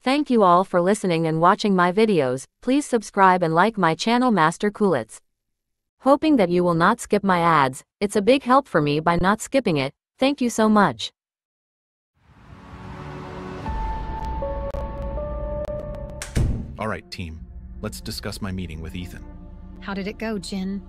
Thank you all for listening and watching my videos. Please subscribe and like my channel Master Coolitz. Hoping that you will not skip my ads. It's a big help for me by not skipping it. Thank you so much. All right, team. Let's discuss my meeting with Ethan. How did it go, Jin?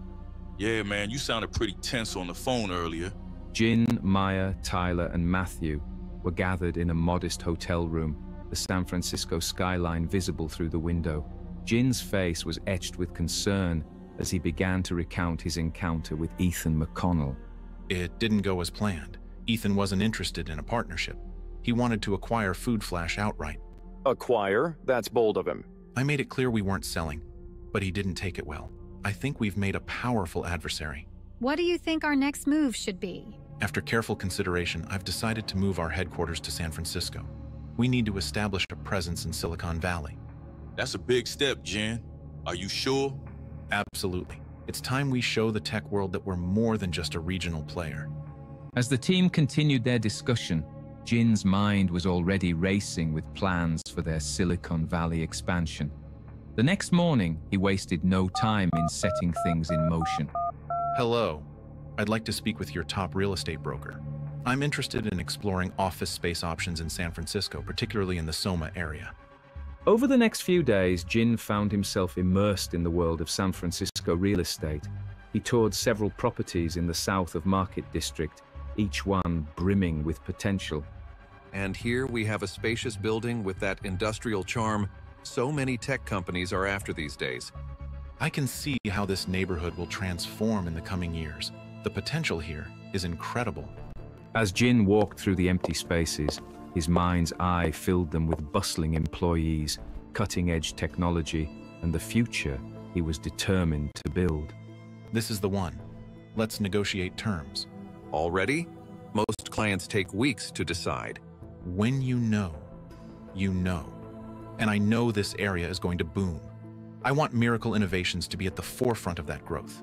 Yeah, man, you sounded pretty tense on the phone earlier. Jin, Maya, Tyler, and Matthew were gathered in a modest hotel room, the San Francisco skyline visible through the window. Jin's face was etched with concern as he began to recount his encounter with Ethan McConnell. It didn't go as planned. Ethan wasn't interested in a partnership. He wanted to acquire Food Flash outright. Acquire? That's bold of him. I made it clear we weren't selling, but he didn't take it well. I think we've made a powerful adversary. What do you think our next move should be? After careful consideration, I've decided to move our headquarters to San Francisco. We need to establish a presence in Silicon Valley. That's a big step, Jen. Are you sure? Absolutely. It's time we show the tech world that we're more than just a regional player. As the team continued their discussion, Jin's mind was already racing with plans for their Silicon Valley expansion. The next morning, he wasted no time in setting things in motion. Hello. I'd like to speak with your top real estate broker. I'm interested in exploring office space options in San Francisco, particularly in the Soma area. Over the next few days, Jin found himself immersed in the world of San Francisco real estate. He toured several properties in the south of Market District, each one brimming with potential. And here we have a spacious building with that industrial charm so many tech companies are after these days. I can see how this neighborhood will transform in the coming years. The potential here is incredible. As Jin walked through the empty spaces, his mind's eye filled them with bustling employees, cutting-edge technology, and the future he was determined to build. This is the one. Let's negotiate terms. Already? Most clients take weeks to decide. When you know, you know. And I know this area is going to boom. I want Miracle Innovations to be at the forefront of that growth.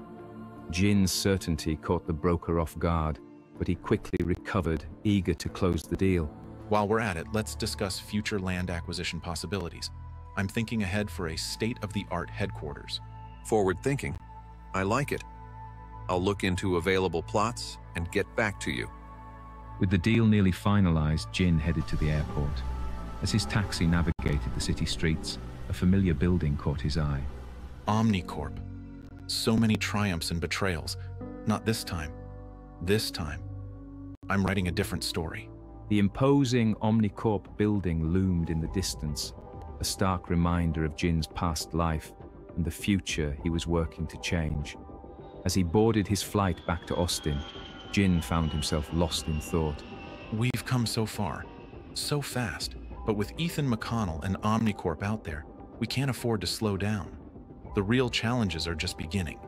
Jin's certainty caught the broker off guard, but he quickly recovered, eager to close the deal. While we're at it, let's discuss future land acquisition possibilities. I'm thinking ahead for a state-of-the-art headquarters. Forward thinking. I like it. I'll look into available plots and get back to you. With the deal nearly finalized, Jin headed to the airport. As his taxi navigated the city streets, a familiar building caught his eye. Omnicorp. So many triumphs and betrayals. Not this time. This time, I'm writing a different story. The imposing Omnicorp building loomed in the distance, a stark reminder of Jin's past life and the future he was working to change. As he boarded his flight back to Austin, Jin found himself lost in thought. We've come so far, so fast, but with Ethan McConnell and Omnicorp out there, we can't afford to slow down. The real challenges are just beginning.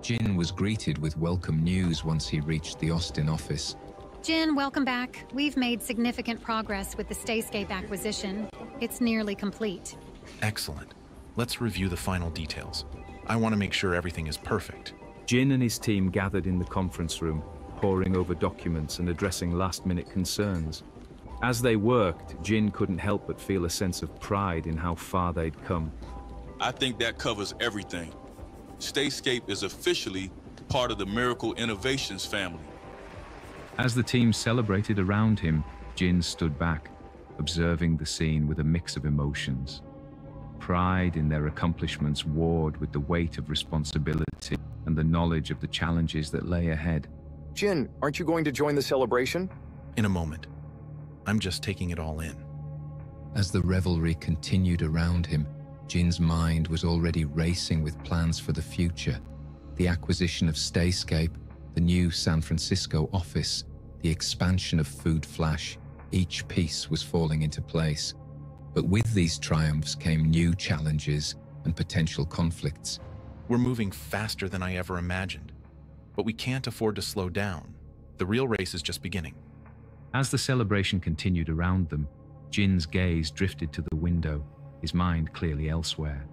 Jin was greeted with welcome news once he reached the Austin office. Jin, welcome back. We've made significant progress with the Stayscape acquisition. It's nearly complete. Excellent. Let's review the final details. I want to make sure everything is perfect. Jin and his team gathered in the conference room, poring over documents and addressing last-minute concerns. As they worked, Jin couldn't help but feel a sense of pride in how far they'd come. I think that covers everything. Stayscape is officially part of the Miracle Innovations family. As the team celebrated around him, Jin stood back, observing the scene with a mix of emotions. Pride in their accomplishments warred with the weight of responsibility and the knowledge of the challenges that lay ahead. Jin, aren't you going to join the celebration? In a moment. I'm just taking it all in. As the revelry continued around him, Jin's mind was already racing with plans for the future. The acquisition of Stayscape, the new San Francisco office, the expansion of Food Flash, each piece was falling into place. But with these triumphs came new challenges and potential conflicts. We're moving faster than I ever imagined, but we can't afford to slow down. The real race is just beginning. As the celebration continued around them, Jin's gaze drifted to the window, his mind clearly elsewhere.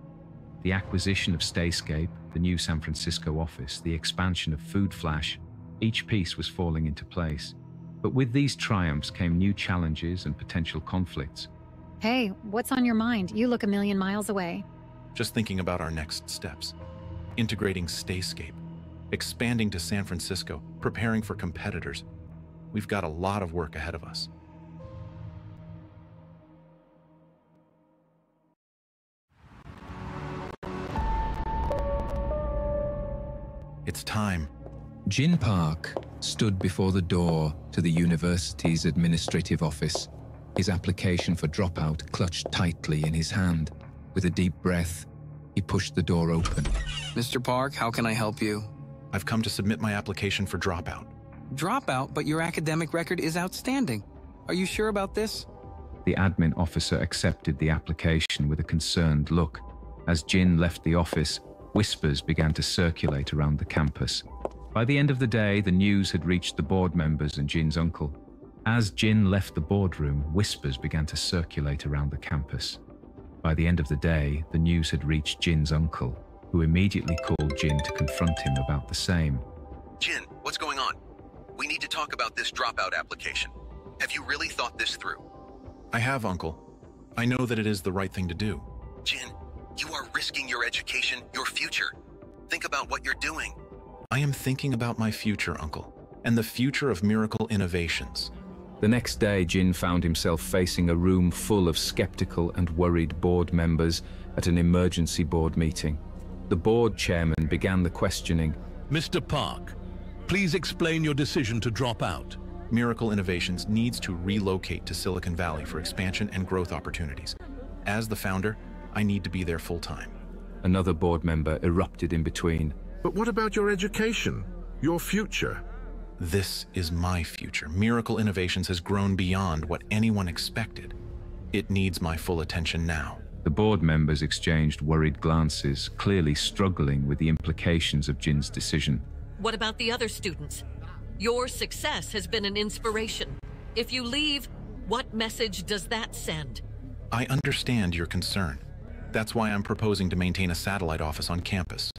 The acquisition of Stayscape, the new San Francisco office, the expansion of Food Flash, each piece was falling into place. But with these triumphs came new challenges and potential conflicts. Hey, what's on your mind? You look a million miles away. Just thinking about our next steps. Integrating Stayscape, expanding to San Francisco, preparing for competitors. We've got a lot of work ahead of us. It's time. Jin Park stood before the door to the university's administrative office, his application for dropout clutched tightly in his hand. With a deep breath, he pushed the door open. Mr. Park, how can I help you? I've come to submit my application for dropout. Dropout, but your academic record is outstanding. Are you sure about this? The admin officer accepted the application with a concerned look. As Jin left the office, whispers began to circulate around the campus. By the end of the day, the news had reached the board members and Jin's uncle. As Jin left the boardroom, whispers began to circulate around the campus. By the end of the day, the news had reached Jin's uncle, who immediately called Jin to confront him about the same. Jin, what's going on? We need to talk about this dropout application. Have you really thought this through? I have, Uncle. I know that it is the right thing to do. Jin, you are risking your education, your future. Think about what you're doing. I am thinking about my future, Uncle, and the future of Miracle Innovations. The next day, Jin found himself facing a room full of skeptical and worried board members at an emergency board meeting. The board chairman began the questioning. Mr. Park, please explain your decision to drop out. Miracle Innovations needs to relocate to Silicon Valley for expansion and growth opportunities. As the founder, I need to be there full-time. Another board member erupted in between. But what about your education? Your future? This is my future. Miracle Innovations has grown beyond what anyone expected. It needs my full attention now. The board members exchanged worried glances, clearly struggling with the implications of Jin's decision. What about the other students? Your success has been an inspiration. If you leave, what message does that send? I understand your concern. That's why I'm proposing to maintain a satellite office on campus,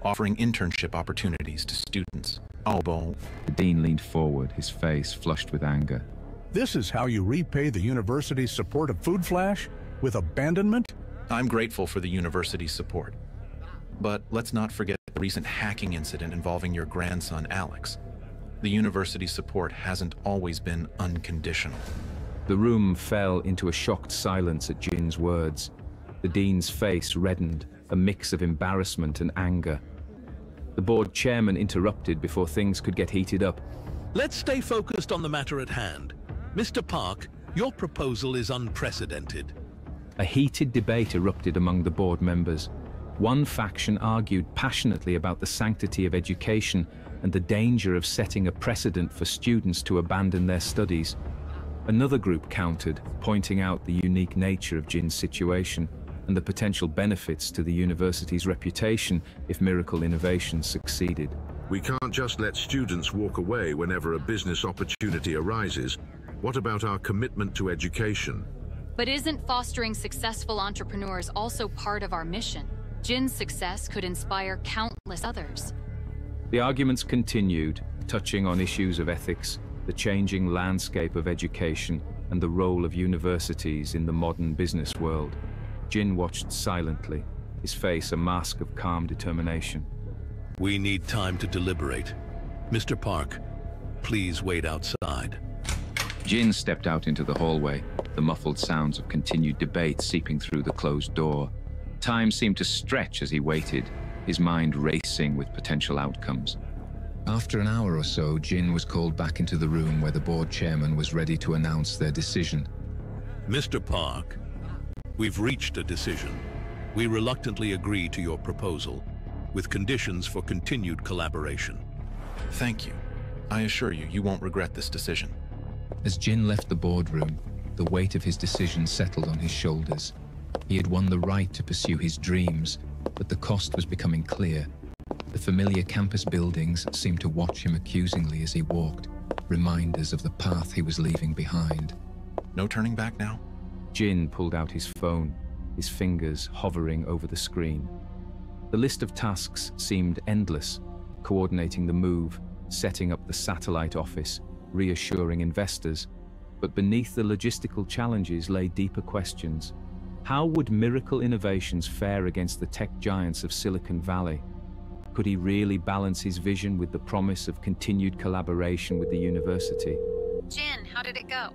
offering internship opportunities to students. Oh, boy. The dean leaned forward, his face flushed with anger. This is how you repay the university's support of Food Flash? With abandonment? I'm grateful for the university's support. But let's not forget the recent hacking incident involving your grandson, Alex. The university's support hasn't always been unconditional. The room fell into a shocked silence at Jin's words. The dean's face reddened, a mix of embarrassment and anger. The board chairman interrupted before things could get heated up. Let's stay focused on the matter at hand. Mr. Park, your proposal is unprecedented. A heated debate erupted among the board members. One faction argued passionately about the sanctity of education and the danger of setting a precedent for students to abandon their studies. Another group countered, pointing out the unique nature of Jin's situation and the potential benefits to the university's reputation if Miracle Innovations succeeded. We can't just let students walk away whenever a business opportunity arises. What about our commitment to education? But isn't fostering successful entrepreneurs also part of our mission? Jin's success could inspire countless others. The arguments continued, touching on issues of ethics, the changing landscape of education, and the role of universities in the modern business world. Jin watched silently, his face a mask of calm determination. We need time to deliberate. Mr. Park, please wait outside. Jin stepped out into the hallway, the muffled sounds of continued debate seeping through the closed door. Time seemed to stretch as he waited, his mind racing with potential outcomes. After an hour or so, Jin was called back into the room where the board chairman was ready to announce their decision. Mr. Park, we've reached a decision. We reluctantly agree to your proposal, with conditions for continued collaboration. Thank you. I assure you, you won't regret this decision. As Jin left the boardroom, the weight of his decision settled on his shoulders. He had won the right to pursue his dreams, but the cost was becoming clear. The familiar campus buildings seemed to watch him accusingly as he walked, reminders of the path he was leaving behind. No turning back now? Jin pulled out his phone, his fingers hovering over the screen. The list of tasks seemed endless, coordinating the move, setting up the satellite office, reassuring investors. But beneath the logistical challenges lay deeper questions. How would Miracle Innovations fare against the tech giants of Silicon Valley? Could he really balance his vision with the promise of continued collaboration with the university? Jin, how did it go?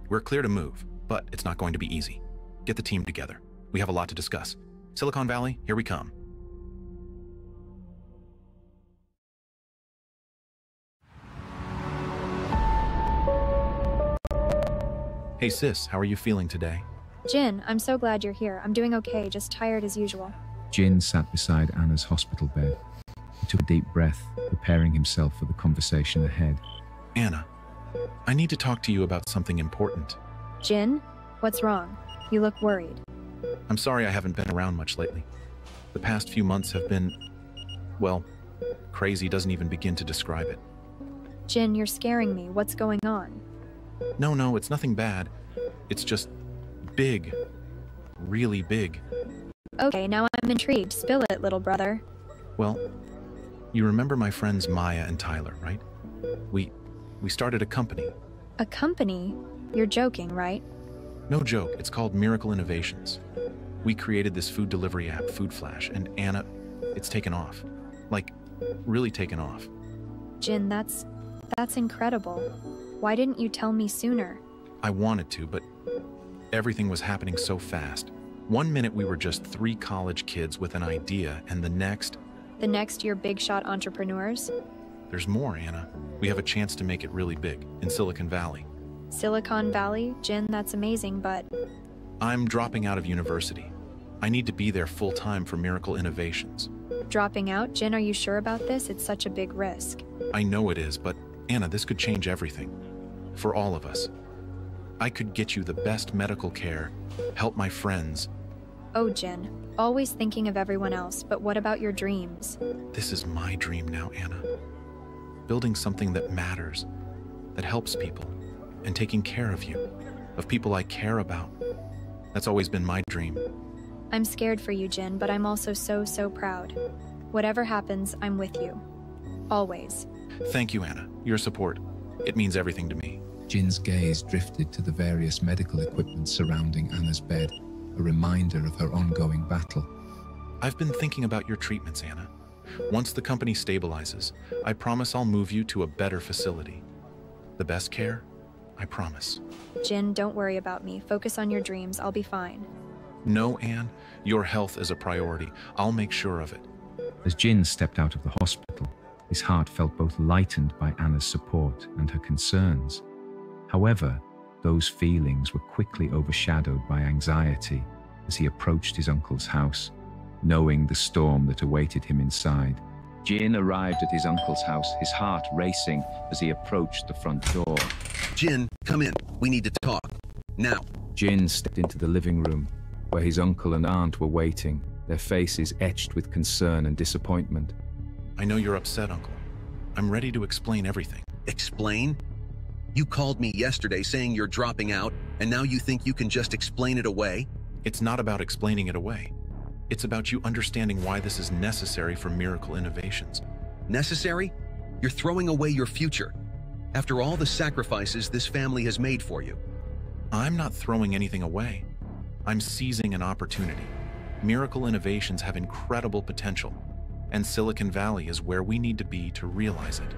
We're clear to move, but it's not going to be easy. Get the team together. We have a lot to discuss. Silicon Valley, here we come. Hey sis, how are you feeling today? Jin, I'm so glad you're here. I'm doing okay, just tired as usual. Jin sat beside Anna's hospital bed. He took a deep breath, preparing himself for the conversation ahead. Anna, I need to talk to you about something important. Jin, what's wrong? You look worried. I'm sorry I haven't been around much lately. The past few months have been, well, crazy doesn't even begin to describe it. Jin, you're scaring me. What's going on? No, it's nothing bad. It's just big. Really big. Okay, now I'm intrigued. Spill it, little brother. Well, you remember my friends Maya and Tyler, right? We started a company. A company? You're joking, right? No joke, it's called Miracle Innovations. We created this food delivery app, Food Flash, and Anna, it's taken off. Like, really taken off. Jin, that's incredible. Why didn't you tell me sooner? I wanted to, but everything was happening so fast. One minute we were just 3 college kids with an idea, and the next... The next you're big shot entrepreneurs? There's more, Anna. We have a chance to make it really big, in Silicon Valley. Silicon Valley? Jin, that's amazing, but... I'm dropping out of university. I need to be there full-time for Miracle Innovations. Dropping out? Jin, are you sure about this? It's such a big risk. I know it is, but Anna, this could change everything. For all of us. I could get you the best medical care, help my friends. Oh, Jin, always thinking of everyone else, but what about your dreams? This is my dream now, Anna. Building something that matters, that helps people, and taking care of you, of people I care about. That's always been my dream. I'm scared for you, Jin, but I'm also so proud. Whatever happens, I'm with you. Always. Thank you, Anna. Your support. It means everything to me. Jin's gaze drifted to the various medical equipment surrounding Anna's bed, a reminder of her ongoing battle. I've been thinking about your treatments, Anna. Once the company stabilizes, I promise I'll move you to a better facility. The best care, I promise. Jin, don't worry about me. Focus on your dreams. I'll be fine. No, Anne. Your health is a priority. I'll make sure of it. As Jin stepped out of the hospital, his heart felt both lightened by Anna's support and her concerns. However, those feelings were quickly overshadowed by anxiety as he approached his uncle's house, knowing the storm that awaited him inside. Jin arrived at his uncle's house, his heart racing as he approached the front door. Jin, come in. We need to talk. Now. Jin stepped into the living room, where his uncle and aunt were waiting, their faces etched with concern and disappointment. I know you're upset, Uncle. I'm ready to explain everything. Explain? You called me yesterday saying you're dropping out, and now you think you can just explain it away? It's not about explaining it away. It's about you understanding why this is necessary for Miracle Innovations. Necessary? You're throwing away your future. After all the sacrifices this family has made for you. I'm not throwing anything away. I'm seizing an opportunity. Miracle Innovations have incredible potential, and Silicon Valley is where we need to be to realize it.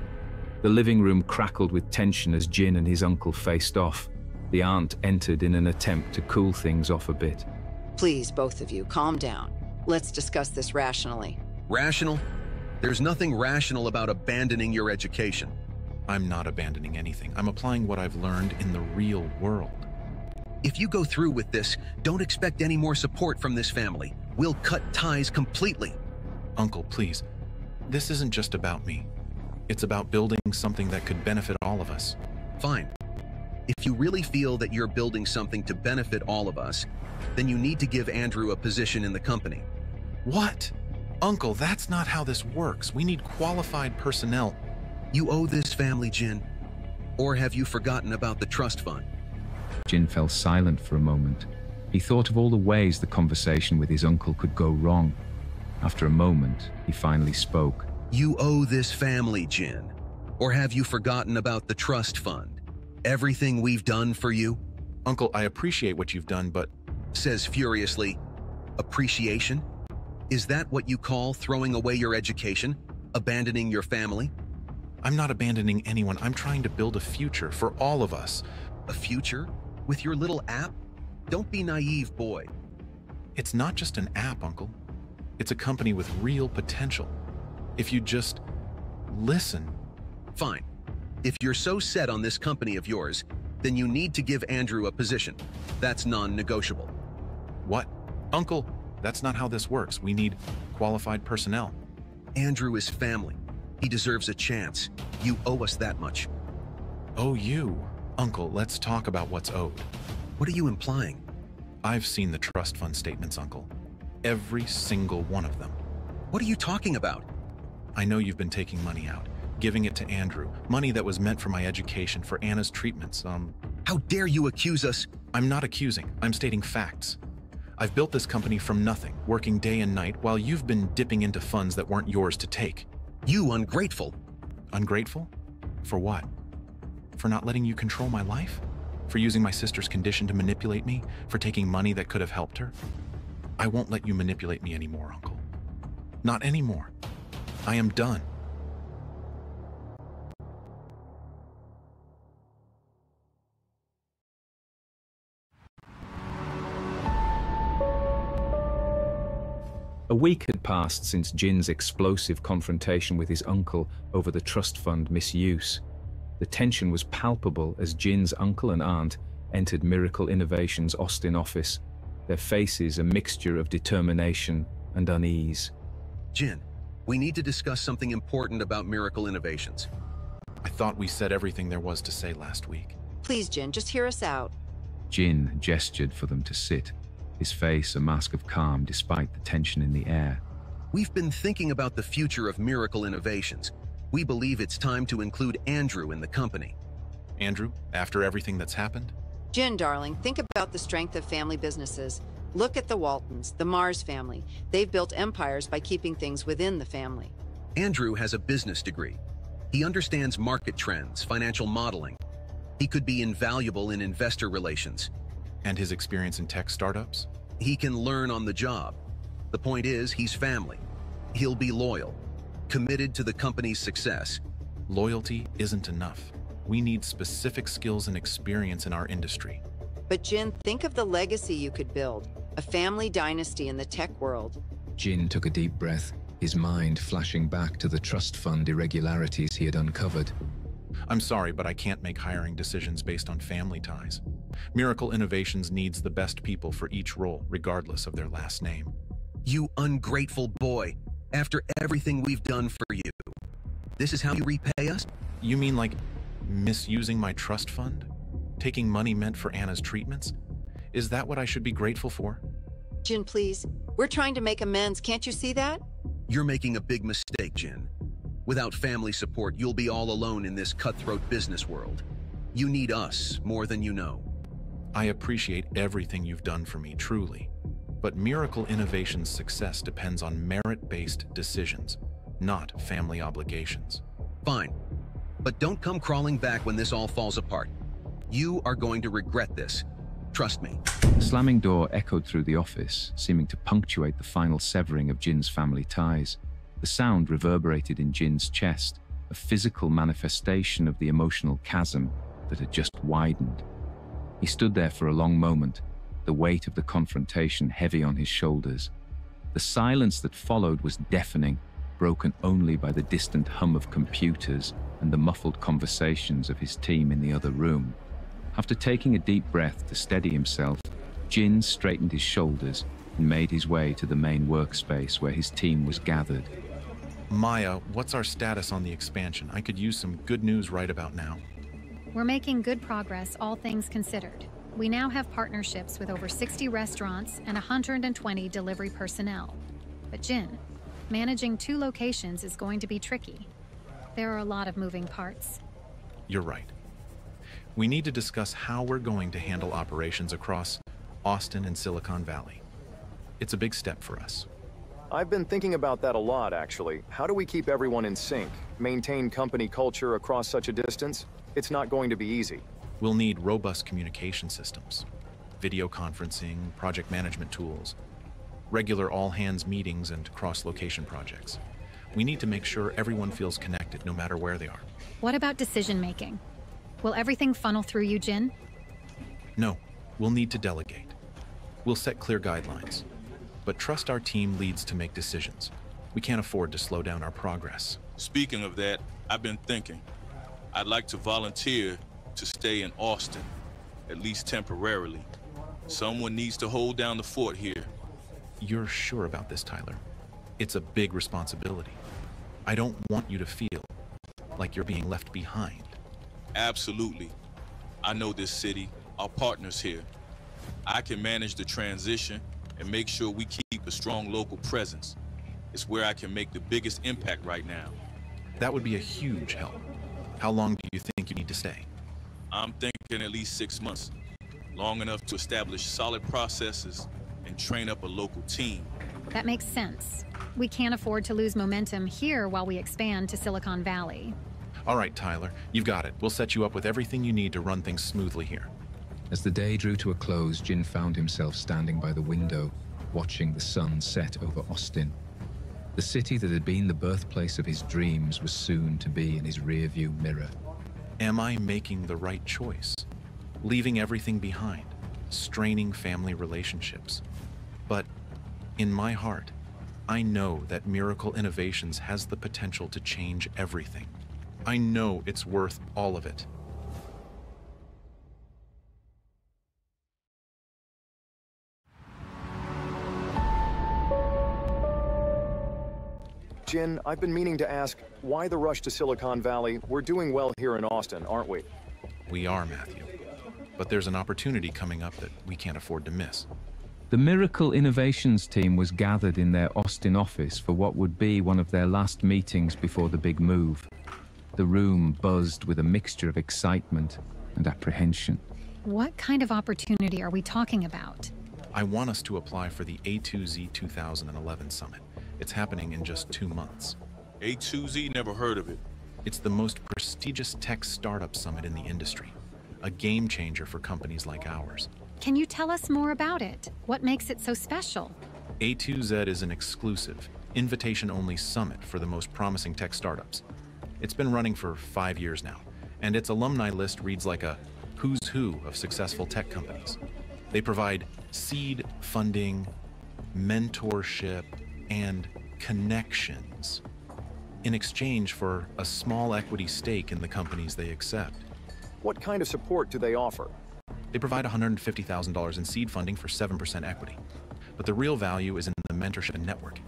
The living room crackled with tension as Jin and his uncle faced off. The aunt entered in an attempt to cool things off a bit. Please, both of you, calm down. Let's discuss this rationally. Rational? There's nothing rational about abandoning your education. I'm not abandoning anything. I'm applying what I've learned in the real world. If you go through with this, don't expect any more support from this family. We'll cut ties completely. Uncle, please. This isn't just about me. It's about building something that could benefit all of us. Fine. If you really feel that you're building something to benefit all of us, then you need to give Andrew a position in the company. What? Uncle, that's not how this works. We need qualified personnel. You owe this family, Jin. Or have you forgotten about the trust fund? Jin fell silent for a moment. He thought of all the ways the conversation with his uncle could go wrong. After a moment, he finally spoke. You owe this family, Jin. Or have you forgotten about the trust fund? Everything we've done for you? Uncle, I appreciate what you've done, but... Says furiously, appreciation? Is that what you call throwing away your education? Abandoning your family? I'm not abandoning anyone. I'm trying to build a future for all of us. A future? With your little app? Don't be naive, boy. It's not just an app, Uncle. It's a company with real potential. If you just listen. Fine. If you're so set on this company of yours, then you need to give Andrew a position. That's non-negotiable. What? Uncle, that's not how this works. We need qualified personnel. Andrew is family. He deserves a chance. You owe us that much. Oh, you? Uncle, let's talk about what's owed. What are you implying? I've seen the trust fund statements, Uncle. Every single one of them. What are you talking about? I know you've been taking money out, giving it to Andrew, money that was meant for my education, for Anna's treatments, How dare you accuse us? I'm not accusing, I'm stating facts. I've built this company from nothing, working day and night, while you've been dipping into funds that weren't yours to take. You ungrateful. Ungrateful? For what? For not letting you control my life? For using my sister's condition to manipulate me? For taking money that could have helped her? I won't let you manipulate me anymore, Uncle. Not anymore. I am done. A week had passed since Jin's explosive confrontation with his uncle over the trust fund misuse. The tension was palpable as Jin's uncle and aunt entered Miracle Innovations' Austin office, their faces a mixture of determination and unease. Jin, we need to discuss something important about Miracle Innovations. I thought we said everything there was to say last week. Please, Jin, just hear us out. Jin gestured for them to sit, his face a mask of calm despite the tension in the air. We've been thinking about the future of Miracle Innovations. We believe it's time to include Andrew in the company. Andrew, after everything that's happened? Jin, darling, think about the strength of family businesses. Look at the Waltons, the Mars family. They've built empires by keeping things within the family. Andrew has a business degree. He understands market trends, financial modeling. He could be invaluable in investor relations. And his experience in tech startups? He can learn on the job. The point is, he's family. He'll be loyal, committed to the company's success. Loyalty isn't enough. We need specific skills and experience in our industry. But Jin, think of the legacy you could build. A family dynasty in the tech world. Jin took a deep breath, his mind flashing back to the trust fund irregularities he had uncovered. I'm sorry, but I can't make hiring decisions based on family ties. Miracle Innovations needs the best people for each role, regardless of their last name. You ungrateful boy. After everything we've done for you, this is how you repay us? You mean like misusing my trust fund? Taking money meant for Anna's treatments? Is that what I should be grateful for? Jin, please. We're trying to make amends. Can't you see that? You're making a big mistake, Jin. Without family support, you'll be all alone in this cutthroat business world. You need us more than you know. I appreciate everything you've done for me, truly. But Miracle Innovations' success depends on merit-based decisions, not family obligations. Fine. But don't come crawling back when this all falls apart. You are going to regret this. Trust me. The slamming door echoed through the office, seeming to punctuate the final severing of Jin's family ties. The sound reverberated in Jin's chest, a physical manifestation of the emotional chasm that had just widened. He stood there for a long moment, the weight of the confrontation heavy on his shoulders. The silence that followed was deafening, broken only by the distant hum of computers and the muffled conversations of his team in the other room. After taking a deep breath to steady himself, Jin straightened his shoulders and made his way to the main workspace where his team was gathered. Maya, what's our status on the expansion? I could use some good news right about now. We're making good progress, all things considered. We now have partnerships with over 60 restaurants and 120 delivery personnel. But Jin, managing 2 locations is going to be tricky. There are a lot of moving parts. You're right. We need to discuss how we're going to handle operations across Austin and Silicon Valley. It's a big step for us. I've been thinking about that a lot, actually. How do we keep everyone in sync? Maintain company culture across such a distance? It's not going to be easy. We'll need robust communication systems, video conferencing, project management tools, regular all-hands meetings, and cross-location projects. We need to make sure everyone feels connected no matter where they are. What about decision-making? Will everything funnel through you, Jin? No, we'll need to delegate. We'll set clear guidelines, but trust our team leads to make decisions. We can't afford to slow down our progress. Speaking of that, I've been thinking. I'd like to volunteer to stay in Austin, at least temporarily. Someone needs to hold down the fort here. You're sure about this, Tyler? It's a big responsibility. I don't want you to feel like you're being left behind. Absolutely. I know this city, our partners here. I can manage the transition and make sure we keep a strong local presence. It's where I can make the biggest impact right now. That would be a huge help. How long do you think you need to stay? I'm thinking at least 6 months. Long enough to establish solid processes and train up a local team. That makes sense. We can't afford to lose momentum here while we expand to Silicon Valley. All right, Tyler, you've got it. We'll set you up with everything you need to run things smoothly here. As the day drew to a close, Jin found himself standing by the window, watching the sun set over Austin. The city that had been the birthplace of his dreams was soon to be in his rearview mirror. Am I making the right choice? Leaving everything behind, straining family relationships. But in my heart, I know that Miracle Innovations has the potential to change everything. I know it's worth all of it. Jin, I've been meaning to ask, why the rush to Silicon Valley? We're doing well here in Austin, aren't we? We are, Matthew. But there's an opportunity coming up that we can't afford to miss. The Miracle Innovations team was gathered in their Austin office for what would be one of their last meetings before the big move. The room buzzed with a mixture of excitement and apprehension. What kind of opportunity are we talking about? I want us to apply for the A2Z 2011 Summit. It's happening in just 2 months. A2Z, never heard of it. It's the most prestigious tech startup summit in the industry. A game changer for companies like ours. Can you tell us more about it? What makes it so special? A2Z is an exclusive, invitation-only summit for the most promising tech startups. It's been running for 5 years now, and its alumni list reads like a who's who of successful tech companies. They provide seed funding, mentorship, and connections in exchange for a small equity stake in the companies they accept. What kind of support do they offer? They provide $150,000 in seed funding for 7% equity. But the real value is in the mentorship and networking.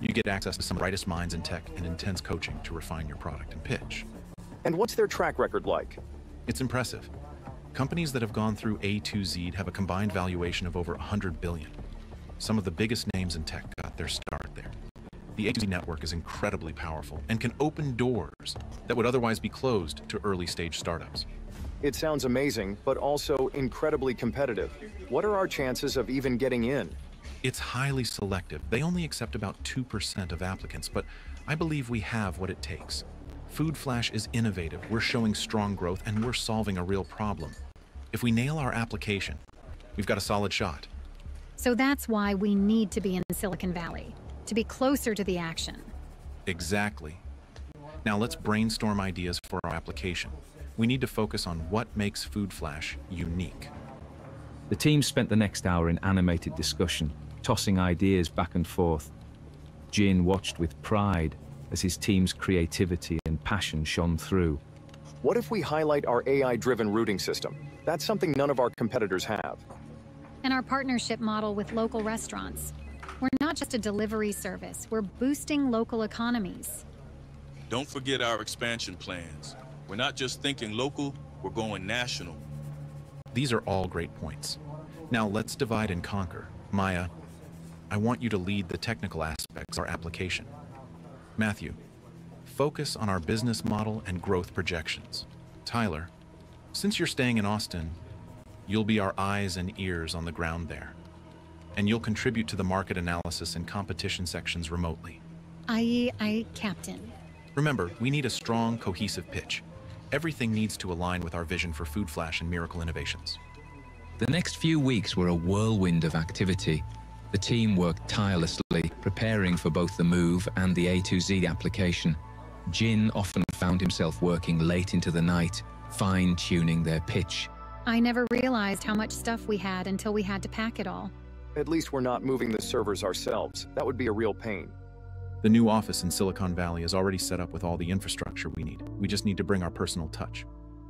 You get access to some brightest minds in tech and intense coaching to refine your product and pitch. And what's their track record like? It's impressive. Companies that have gone through A2Z have a combined valuation of over $100 billion. Some of the biggest names in tech got their start there. The A2Z network is incredibly powerful and can open doors that would otherwise be closed to early-stage startups. It sounds amazing, but also incredibly competitive. What are our chances of even getting in? It's highly selective. They only accept about 2% of applicants, but I believe we have what it takes. Food Flash is innovative, we're showing strong growth, and we're solving a real problem. If we nail our application, we've got a solid shot. So that's why we need to be in Silicon Valley, to be closer to the action. Exactly. Now let's brainstorm ideas for our application. We need to focus on what makes Food Flash unique. The team spent the next hour in animated discussion, tossing ideas back and forth. Jin watched with pride as his team's creativity and passion shone through. What if we highlight our AI-driven routing system? That's something none of our competitors have. And our partnership model with local restaurants. We're not just a delivery service, we're boosting local economies. Don't forget our expansion plans. We're not just thinking local, we're going national. These are all great points. Now let's divide and conquer. Maya, I want you to lead the technical aspects of our application. Matthew, focus on our business model and growth projections. Tyler, since you're staying in Austin, you'll be our eyes and ears on the ground there. And you'll contribute to the market analysis and competition sections remotely. Aye, Captain. Remember, we need a strong, cohesive pitch. Everything needs to align with our vision for Food Flash and Miracle Innovations. The next few weeks were a whirlwind of activity. The team worked tirelessly, preparing for both the move and the A2Z application. Jin often found himself working late into the night, fine-tuning their pitch. I never realized how much stuff we had until we had to pack it all. At least we're not moving the servers ourselves. That would be a real pain. The new office in Silicon Valley is already set up with all the infrastructure we need. We just need to bring our personal touch.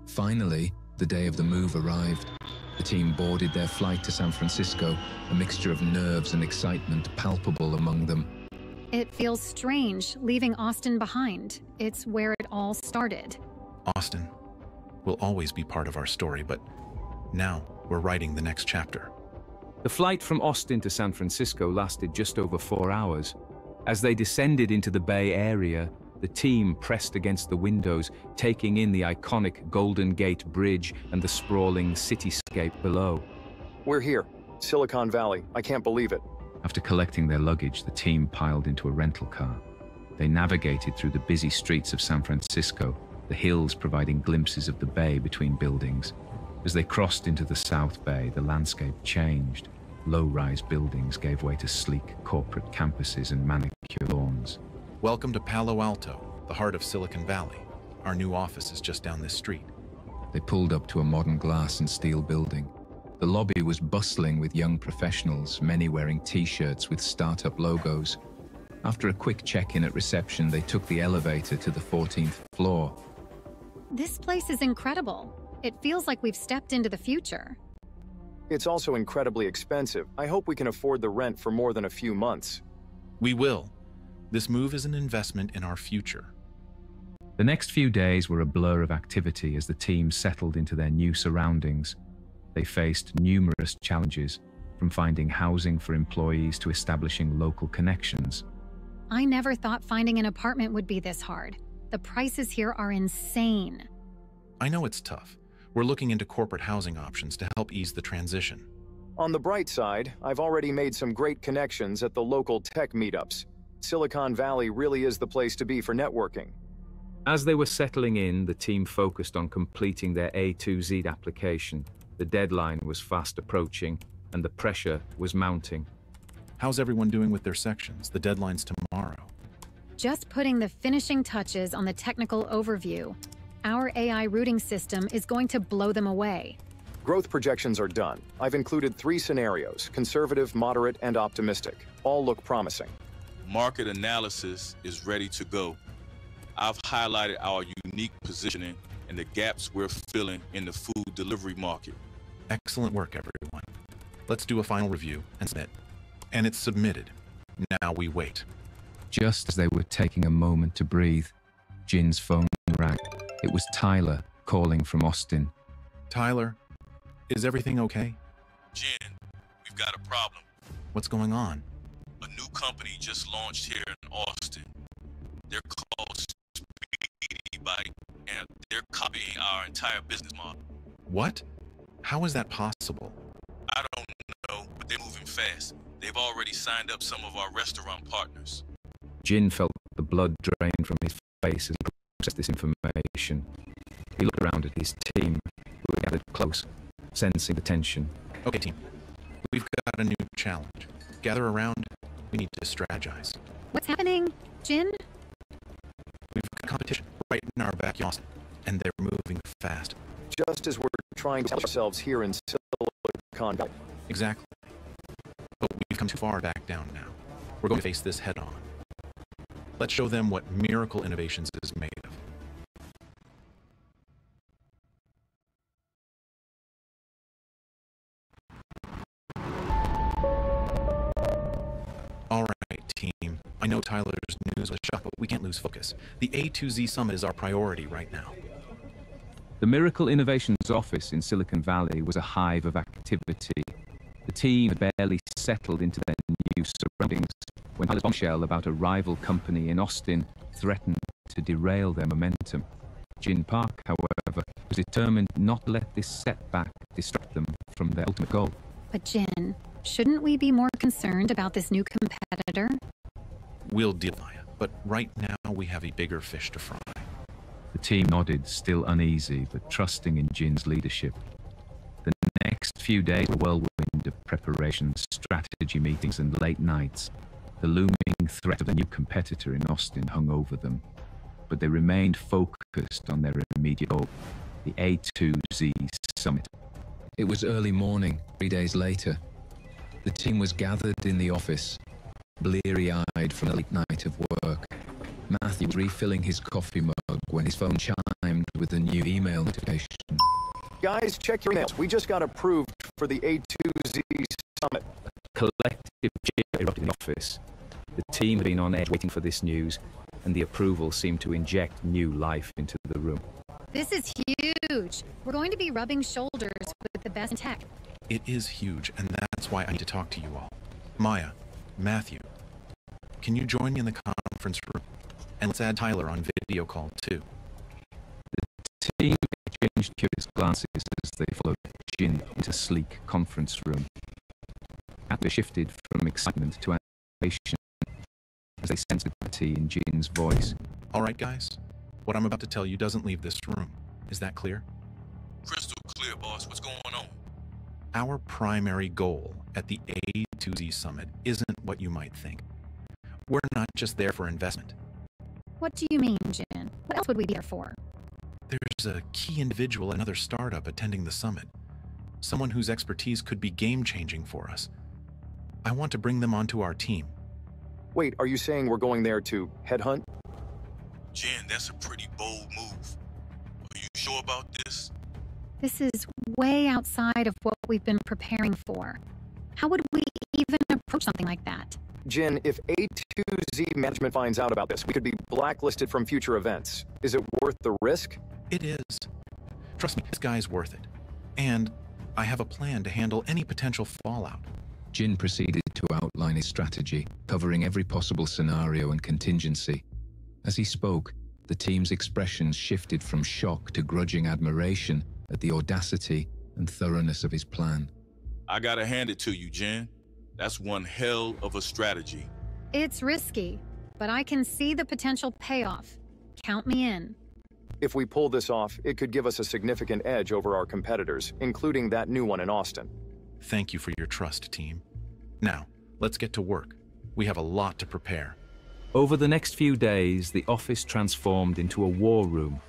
Finally, the day of the move arrived. The team boarded their flight to San Francisco, a mixture of nerves and excitement palpable among them. It feels strange leaving Austin behind. It's where it all started. Austin will always be part of our story, but now we're writing the next chapter. The flight from Austin to San Francisco lasted just over 4 hours. As they descended into the Bay Area, the team pressed against the windows, taking in the iconic Golden Gate Bridge and the sprawling cityscape below. We're here, Silicon Valley. I can't believe it. After collecting their luggage, the team piled into a rental car. They navigated through the busy streets of San Francisco, the hills providing glimpses of the bay between buildings. As they crossed into the South Bay, the landscape changed. Low-rise buildings gave way to sleek corporate campuses and manicured lawns. Welcome to Palo Alto, the heart of Silicon Valley. Our new office is just down this street. They pulled up to a modern glass and steel building. The lobby was bustling with young professionals, many wearing t-shirts with startup logos. After a quick check-in at reception, they took the elevator to the 14th floor. This place is incredible. It feels like we've stepped into the future. It's also incredibly expensive. I hope we can afford the rent for more than a few months. We will. This move is an investment in our future. The next few days were a blur of activity as the team settled into their new surroundings. They faced numerous challenges, from finding housing for employees to establishing local connections. I never thought finding an apartment would be this hard. The prices here are insane. I know it's tough. We're looking into corporate housing options to help ease the transition. On the bright side, I've already made some great connections at the local tech meetups. Silicon Valley really is the place to be for networking. As they were settling in, the team focused on completing their A2Z application. The deadline was fast approaching, and the pressure was mounting. How's everyone doing with their sections? The deadline's tomorrow. Just putting the finishing touches on the technical overview. Our AI routing system is going to blow them away. Growth projections are done. I've included 3 scenarios, conservative, moderate, and optimistic. All look promising. Market analysis is ready to go. I've highlighted our unique positioning and the gaps we're filling in the food delivery market. Excellent work, everyone. Let's do a final review and submit. And it's submitted. Now we wait. Just as they were taking a moment to breathe, Jin's phone rang. It was Tyler calling from Austin. Tyler, is everything okay? Jin, we've got a problem. What's going on? A new company just launched here in Austin. They're called Speedy Bite, and they're copying our entire business model. What? How is that possible? I don't know, but they're moving fast. They've already signed up some of our restaurant partners. Jin felt the blood drain from his face as he processed this information. He looked around at his team, who had gathered close, sensing the tension. Okay, team. We've got a new challenge. Gather around. We need to strategize. What's happening, Jin? We've got competition right in our backyard, and they're moving fast. Just as we're trying to tell ourselves here in Silicon Valley. Exactly. But we've come too far back down now. We're going to face this head on. Let's show them what Miracle Innovations is made of. All right, team. I know Tyler's news was a shock, but we can't lose focus. The A2Z Summit is our priority right now. The Miracle Innovations office in Silicon Valley was a hive of activity. The team had barely settled into their new surroundings when a bombshell about a rival company in Austin threatened to derail their momentum. Jin Park, however, was determined not to let this setback distract them from their ultimate goal. But Jin, shouldn't we be more concerned about this new competitor? We'll deal with it, but right now we have a bigger fish to fry. The team nodded, still uneasy, but trusting in Jin's leadership. The next few days were a whirlwind of preparation, strategy meetings, and late nights. The looming threat of a new competitor in Austin hung over them, but they remained focused on their immediate goal, the A2Z summit. It was early morning, 3 days later. The team was gathered in the office, bleary-eyed from a late night of work. Matthew was refilling his coffee mug when his phone chimed with a new email notification. Guys, check your emails. We just got approved for the A2Z summit. A collective cheer erupted in the office. The team had been on edge waiting for this news, and the approval seemed to inject new life into the room. This is huge. We're going to be rubbing shoulders with the best in tech. It is huge, and that's why I need to talk to you all. Maya, Matthew, can you join me in the conference room? And let's add Tyler on video call, too. The team exchanged curious glances as they followed Jin into a sleek conference room. Atmosphere shifted from excitement to anticipation as they sensed the gravity in Jin's voice. All right, guys. What I'm about to tell you doesn't leave this room. Is that clear? Crystal clear, boss. What's going on? Our primary goal at the A2Z Summit isn't what you might think. We're not just there for investment. What do you mean, Jin? What else would we be there for? There's a key individual at another startup attending the summit. Someone whose expertise could be game-changing for us. I want to bring them onto our team. Wait, are you saying we're going there to headhunt? Jen, that's a pretty bold move. Are you sure about this? This is way outside of what we've been preparing for. How would we even approach something like that? Jin, if A2Z management finds out about this, we could be blacklisted from future events. Is it worth the risk? It is. Trust me, this guy's worth it. And I have a plan to handle any potential fallout. Jin proceeded to outline his strategy, covering every possible scenario and contingency. As he spoke, the team's expressions shifted from shock to grudging admiration at the audacity and thoroughness of his plan. I gotta hand it to you, Jen. That's one hell of a strategy. It's risky, but I can see the potential payoff. Count me in. If we pull this off, it could give us a significant edge over our competitors, including that new one in Austin. Thank you for your trust, team. Now, let's get to work. We have a lot to prepare. Over the next few days, the office transformed into a war room.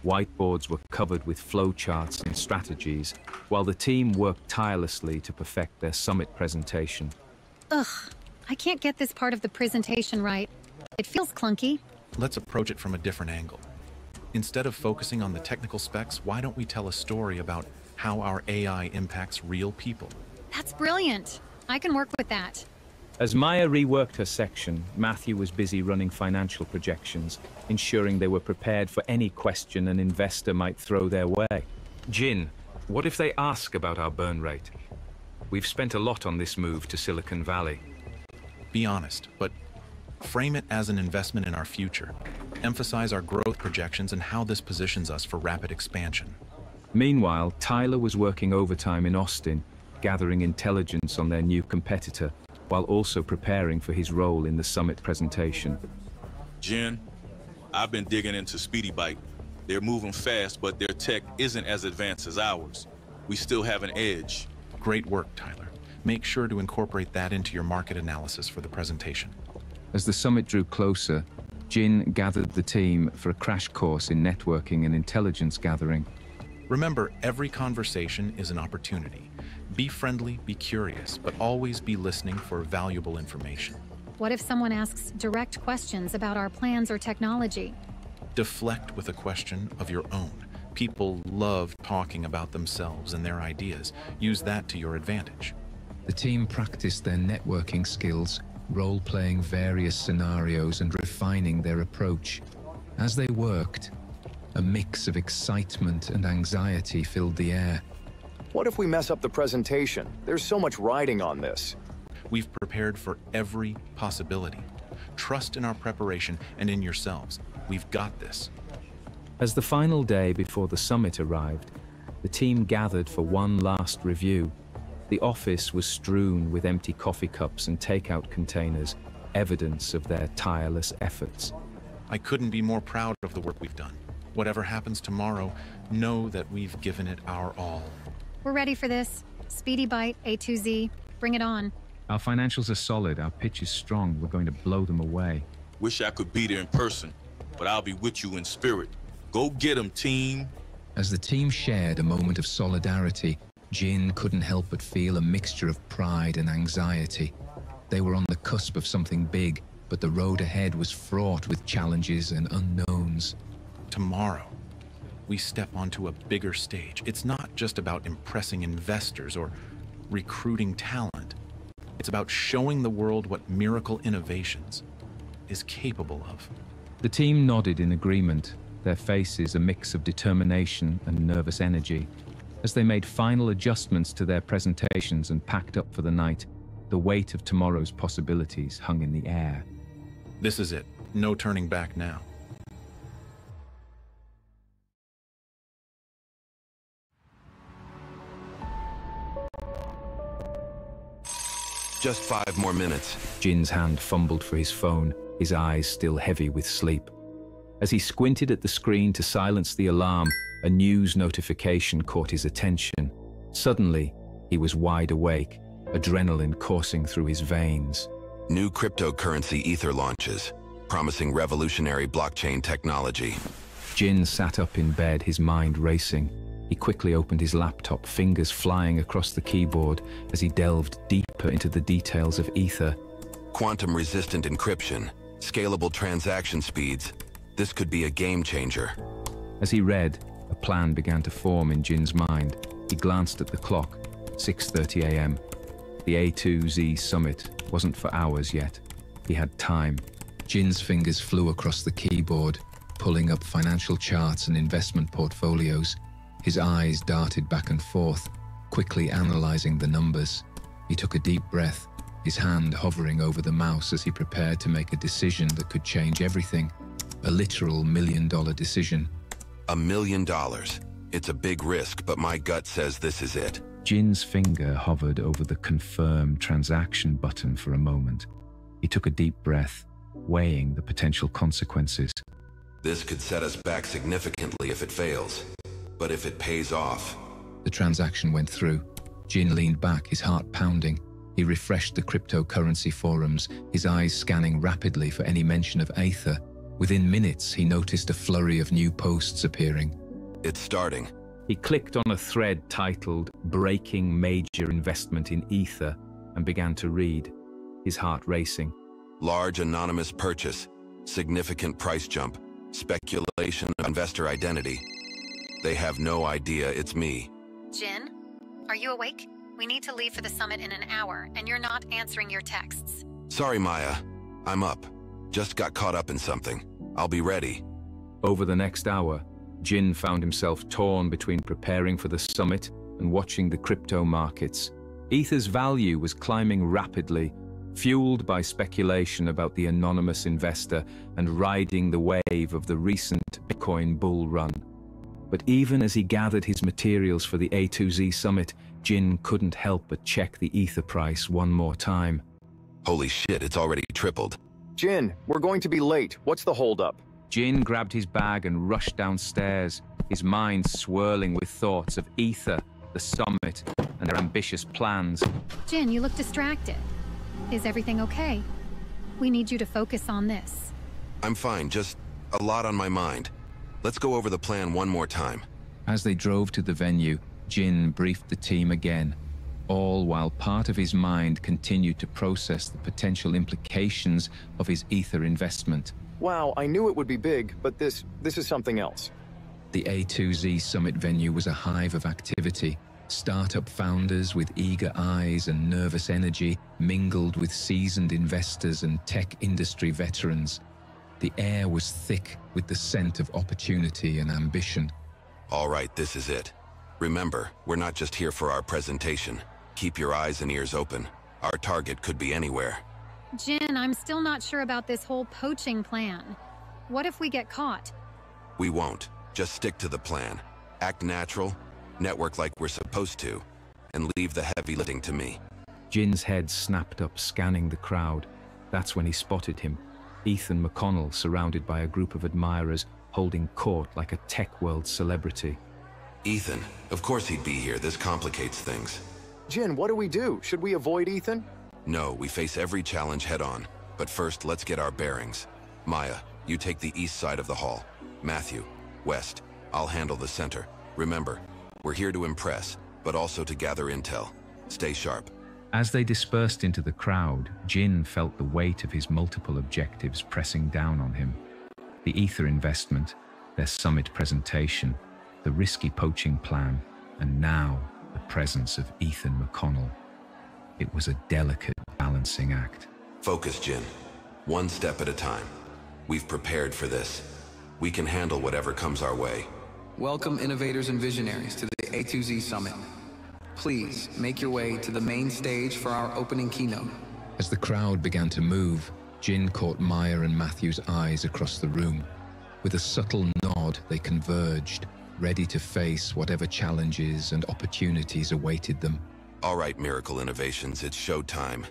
Whiteboards were covered with flowcharts and strategies, while the team worked tirelessly to perfect their summit presentation. Ugh, I can't get this part of the presentation right. It feels clunky. Let's approach it from a different angle. Instead of focusing on the technical specs, why don't we tell a story about how our AI impacts real people? That's brilliant. I can work with that. As Maya reworked her section, Matthew was busy running financial projections, ensuring they were prepared for any question an investor might throw their way. Jin, what if they ask about our burn rate? We've spent a lot on this move to Silicon Valley. Be honest, but frame it as an investment in our future. Emphasize our growth projections and how this positions us for rapid expansion. Meanwhile, Tyler was working overtime in Austin, gathering intelligence on their new competitor, while also preparing for his role in the summit presentation. Jen, I've been digging into Speedy Bite. They're moving fast, but their tech isn't as advanced as ours. We still have an edge. Great work, Tyler. Make sure to incorporate that into your market analysis for the presentation. As the summit drew closer, Jin gathered the team for a crash course in networking and intelligence gathering. Remember, every conversation is an opportunity. Be friendly, be curious, but always be listening for valuable information. What if someone asks direct questions about our plans or technology? Deflect with a question of your own. People love talking about themselves and their ideas. Use that to your advantage. The team practiced their networking skills, role-playing various scenarios and refining their approach. As they worked, a mix of excitement and anxiety filled the air. What if we mess up the presentation? There's so much riding on this. We've prepared for every possibility. Trust in our preparation and in yourselves. We've got this. As the final day before the summit arrived, the team gathered for one last review. The office was strewn with empty coffee cups and takeout containers, evidence of their tireless efforts. I couldn't be more proud of the work we've done. Whatever happens tomorrow, know that we've given it our all. We're ready for this. Speedy Bite, A2Z, bring it on. Our financials are solid, our pitch is strong, we're going to blow them away. Wish I could be there in person, but I'll be with you in spirit. Go get 'em, team. As the team shared a moment of solidarity, Jin couldn't help but feel a mixture of pride and anxiety. They were on the cusp of something big, but the road ahead was fraught with challenges and unknowns. Tomorrow, we step onto a bigger stage. It's not just about impressing investors or recruiting talent. It's about showing the world what Miracle Innovations is capable of. The team nodded in agreement, their faces a mix of determination and nervous energy. As they made final adjustments to their presentations and packed up for the night, the weight of tomorrow's possibilities hung in the air. This is it. No turning back now. Just 5 more minutes. Jin's hand fumbled for his phone, his eyes still heavy with sleep. As he squinted at the screen to silence the alarm, a news notification caught his attention. Suddenly, he was wide awake, adrenaline coursing through his veins. New cryptocurrency Ether launches, promising revolutionary blockchain technology. Jin sat up in bed, his mind racing. He quickly opened his laptop, fingers flying across the keyboard as he delved deeper into the details of Ether. Quantum-resistant encryption, scalable transaction speeds. This could be a game changer. As he read, a plan began to form in Jin's mind. He glanced at the clock, 6:30 a.m. The A2Z summit wasn't for hours yet. He had time. Jin's fingers flew across the keyboard, pulling up financial charts and investment portfolios. His eyes darted back and forth, quickly analyzing the numbers. He took a deep breath, his hand hovering over the mouse as he prepared to make a decision that could change everything. A literal million-dollar decision. $1 million. It's a big risk, but my gut says this is it. Jin's finger hovered over the confirm transaction button for a moment. He took a deep breath, weighing the potential consequences. This could set us back significantly if it fails. But if it pays off... The transaction went through. Jin leaned back, his heart pounding. He refreshed the cryptocurrency forums, his eyes scanning rapidly for any mention of Ether. Within minutes, he noticed a flurry of new posts appearing. It's starting. He clicked on a thread titled "Breaking Major Investment in Ether" and began to read, his heart racing. Large anonymous purchase, significant price jump, speculation of investor identity. They have no idea it's me. Jin, are you awake? We need to leave for the summit in an hour, and you're not answering your texts. Sorry, Maya. I'm up. Just got caught up in something. I'll be ready. Over the next hour, Jin found himself torn between preparing for the summit and watching the crypto markets. Ether's value was climbing rapidly, fueled by speculation about the anonymous investor and riding the wave of the recent Bitcoin bull run. But even as he gathered his materials for the A2Z summit, Jin couldn't help but check the Ether price one more time. Holy shit, it's already tripled. Jin, we're going to be late. What's the holdup? Jin grabbed his bag and rushed downstairs, his mind swirling with thoughts of Ether, the summit, and their ambitious plans. Jin, you look distracted. Is everything okay? We need you to focus on this. I'm fine, just a lot on my mind. Let's go over the plan one more time. As they drove to the venue, Jin briefed the team again, all while part of his mind continued to process the potential implications of his Ether investment. Wow, I knew it would be big, but this is something else. The A2Z summit venue was a hive of activity. Startup founders with eager eyes and nervous energy mingled with seasoned investors and tech industry veterans. The air was thick with the scent of opportunity and ambition. All right, this is it. Remember, we're not just here for our presentation. Keep your eyes and ears open. Our target could be anywhere. Jin, I'm still not sure about this whole poaching plan. What if we get caught? We won't. Just stick to the plan. Act natural, network like we're supposed to, and leave the heavy lifting to me. Jin's head snapped up, scanning the crowd. That's when he spotted him. Ethan McConnell, surrounded by a group of admirers, holding court like a tech world celebrity. Ethan, of course he'd be here. This complicates things. Jin, what do we do? Should we avoid Ethan? No, we face every challenge head-on. But first, let's get our bearings. Maya, you take the east side of the hall. Matthew, west. I'll handle the center. Remember, we're here to impress, but also to gather intel. Stay sharp. As they dispersed into the crowd, Jin felt the weight of his multiple objectives pressing down on him. The Ether investment, their summit presentation, the risky poaching plan, and now the presence of Ethan McConnell. It was a delicate balancing act. Focus, Jin. One step at a time. We've prepared for this. We can handle whatever comes our way. Welcome, innovators and visionaries, to the A2Z Summit. Please make your way to the main stage for our opening keynote. As the crowd began to move, Jin caught Maya and Matthew's eyes across the room. With a subtle nod, they converged, ready to face whatever challenges and opportunities awaited them. All right, Miracle Innovations, it's showtime.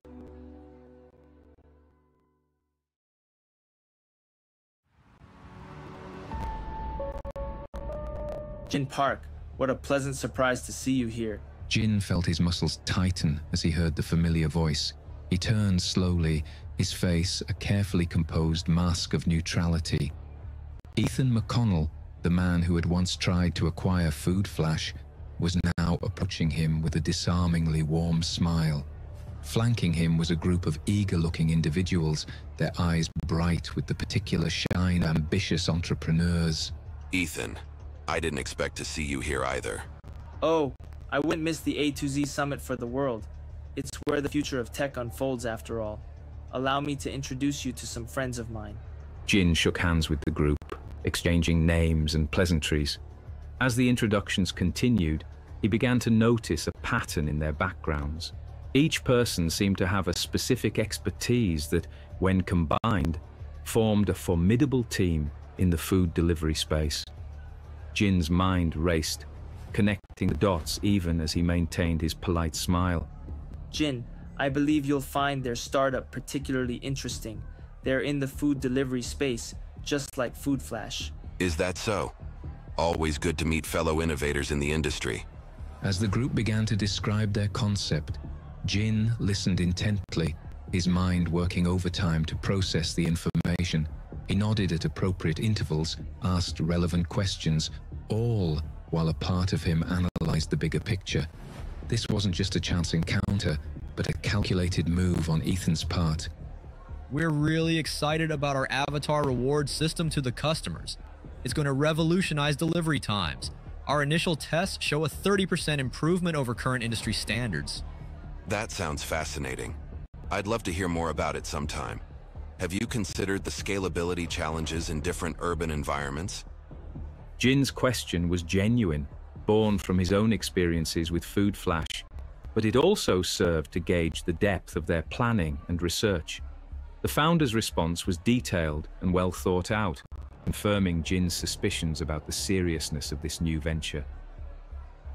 Jin Park, what a pleasant surprise to see you here. Jin felt his muscles tighten as he heard the familiar voice. He turned slowly, his face a carefully composed mask of neutrality. Ethan McConnell, the man who had once tried to acquire Food Flash, was now approaching him with a disarmingly warm smile. Flanking him was a group of eager-looking individuals, their eyes bright with the particular shine of ambitious entrepreneurs. Ethan, I didn't expect to see you here either. Oh, I wouldn't miss the A2Z Summit for the world. It's where the future of tech unfolds after all. Allow me to introduce you to some friends of mine. Jin shook hands with the group, exchanging names and pleasantries. As the introductions continued, he began to notice a pattern in their backgrounds. Each person seemed to have a specific expertise that, when combined, formed a formidable team in the food delivery space. Jin's mind raced, connecting the dots even as he maintained his polite smile. Jin, I believe you'll find their startup particularly interesting. They're in the food delivery space, just like Food Flash. Is that so? Always good to meet fellow innovators in the industry. As the group began to describe their concept, Jin listened intently, his mind working overtime to process the information. He nodded at appropriate intervals, asked relevant questions, all while a part of him analyzed the bigger picture. This wasn't just a chance encounter, but a calculated move on Ethan's part. We're really excited about our Avatar reward system to the customers. It's going to revolutionize delivery times. Our initial tests show a 30% improvement over current industry standards. That sounds fascinating. I'd love to hear more about it sometime. Have you considered the scalability challenges in different urban environments? Jin's question was genuine, born from his own experiences with Food Flash, but it also served to gauge the depth of their planning and research. The founder's response was detailed and well thought out, confirming Jin's suspicions about the seriousness of this new venture.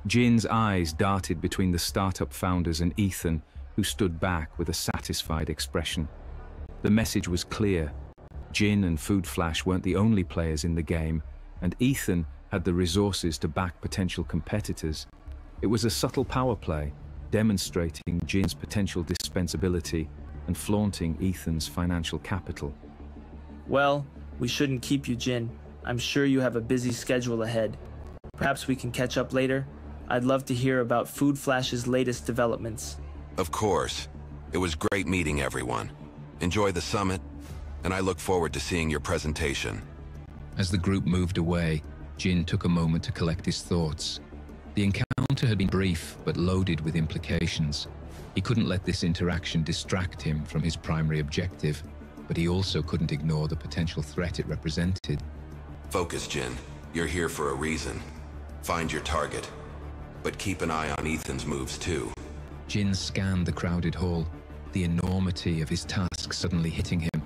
Jin's eyes darted between the startup founders and Ethan, who stood back with a satisfied expression. The message was clear. Jin and Food Flash weren't the only players in the game, and Ethan had the resources to back potential competitors. It was a subtle power play, demonstrating Jin's potential dispensability and flaunting Ethan's financial capital. Well, we shouldn't keep you, Jin. I'm sure you have a busy schedule ahead. Perhaps we can catch up later? I'd love to hear about Food Flash's latest developments. Of course. It was great meeting everyone. Enjoy the summit, and I look forward to seeing your presentation. As the group moved away, Jin took a moment to collect his thoughts. The encounter had been brief, but loaded with implications. He couldn't let this interaction distract him from his primary objective, but he also couldn't ignore the potential threat it represented. Focus, Jin. You're here for a reason. Find your target. But keep an eye on Ethan's moves, too. Jin scanned the crowded hall, the enormity of his task suddenly hitting him.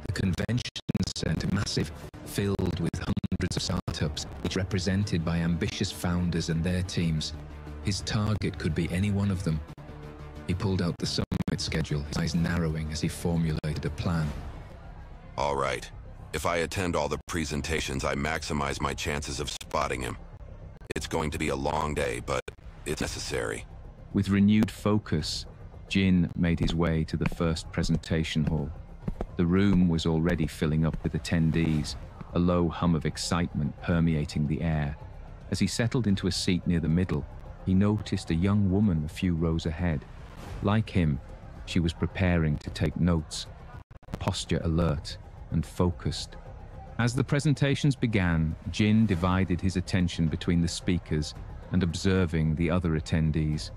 The convention center, massive, filled with hundreds of startups, each represented by ambitious founders and their teams. His target could be any one of them. He pulled out the summit schedule, his eyes narrowing as he formulated a plan. All right. If I attend all the presentations, I maximize my chances of spotting him. It's going to be a long day, but it's necessary. With renewed focus, Jin made his way to the first presentation hall. The room was already filling up with attendees, a low hum of excitement permeating the air. As he settled into a seat near the middle, he noticed a young woman a few rows ahead. Like him, she was preparing to take notes, posture alert and focused. As the presentations began, Jin divided his attention between the speakers and observing the other attendees.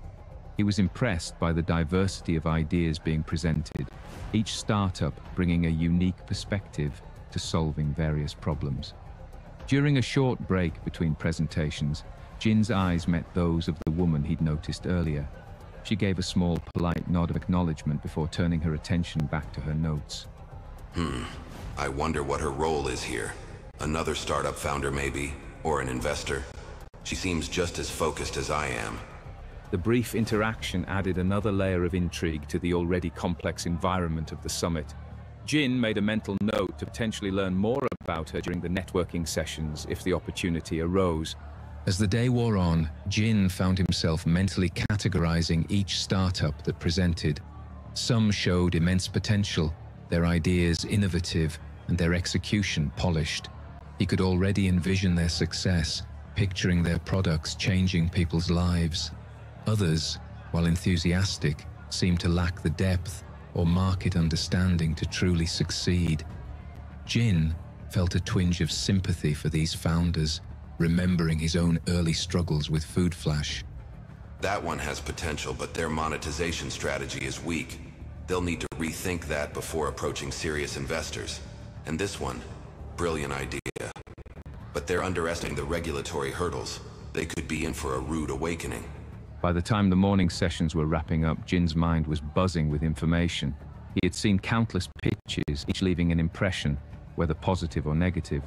He was impressed by the diversity of ideas being presented, each startup bringing a unique perspective to solving various problems. During a short break between presentations, Jin's eyes met those of the woman he'd noticed earlier. She gave a small, polite nod of acknowledgement before turning her attention back to her notes. I wonder what her role is here. Another startup founder maybe, or an investor. She seems just as focused as I am. The brief interaction added another layer of intrigue to the already complex environment of the summit. Jin made a mental note to potentially learn more about her during the networking sessions if the opportunity arose. As the day wore on, Jin found himself mentally categorizing each startup that presented. Some showed immense potential, their ideas innovative, and their execution polished. He could already envision their success, picturing their products changing people's lives. Others, while enthusiastic, seemed to lack the depth or market understanding to truly succeed. Jin felt a twinge of sympathy for these founders, remembering his own early struggles with Food Flash. That one has potential, but their monetization strategy is weak. They'll need to rethink that before approaching serious investors. And this one, brilliant idea. But they're underestimating the regulatory hurdles. They could be in for a rude awakening. By the time the morning sessions were wrapping up, Jin's mind was buzzing with information. He had seen countless pitches, each leaving an impression, whether positive or negative.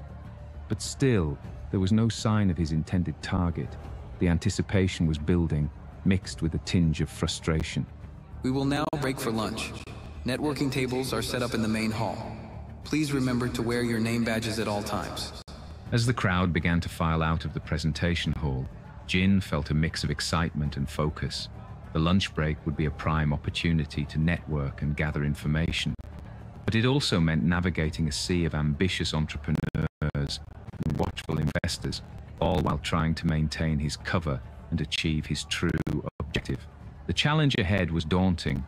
But still, there was no sign of his intended target. The anticipation was building, mixed with a tinge of frustration. We will now break for lunch. Networking tables are set up in the main hall. Please remember to wear your name badges at all times. As the crowd began to file out of the presentation hall, Jin felt a mix of excitement and focus. The lunch break would be a prime opportunity to network and gather information. But it also meant navigating a sea of ambitious entrepreneurs and watchful investors, all while trying to maintain his cover and achieve his true objective. The challenge ahead was daunting,